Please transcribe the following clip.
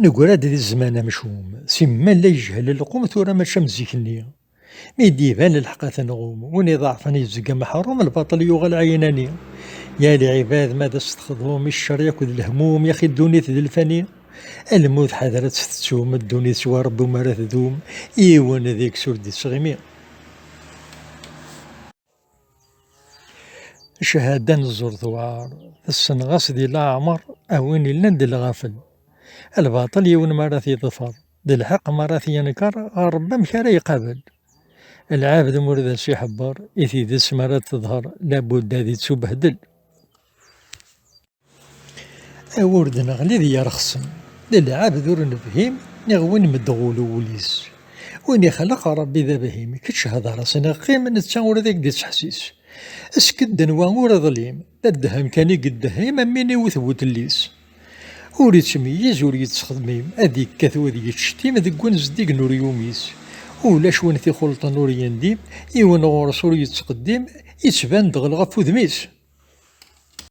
نقرا ديال الزمان مشوم، سما لا يجهل القوم ثورة ماشا مزيكني، ميدي يبان الحق تنغوم، وني ضعفني الزقا محروم الباطل يوغل عيناني، يا لعباد ماذا استخدموا الشر ياكل الهموم يا اخي الدنيا ذي الفانية، الموت حذرت تتسوم الدنيا سوى ربي وما راه تذوم، ايوان ذيك سردي صغيمي. شهادة نزور ثوار، السنغاس دي الأعمر أوين لند الغافل، الباطل يون مرات يظفر، ذي الحق مرات ينكر ربما مشاري يقابل، العابد مرذا يحبر إثي ذس مرات تظهر لابد هذه تسبهدل. أورد نغلي ذي يرخصن، للعابد ور نفهيم نغوين مدغول وليس، وين يخلق ربي ذا بهيم كتش هذا راسنا قيم نتشاور ذاك دي تحسيس، اسكد نوا ور ظليم الدهم كان يقدهم أميني وثبوت الليس، ور يتميز ور يتخدميم هذيك كثو ذي تشتيم ذيك ونز ديك نور يوميس، ولاش وين في خلطة نور ينديم، إيوان غورس ور يتقدم يتبان دغل غف وذميس.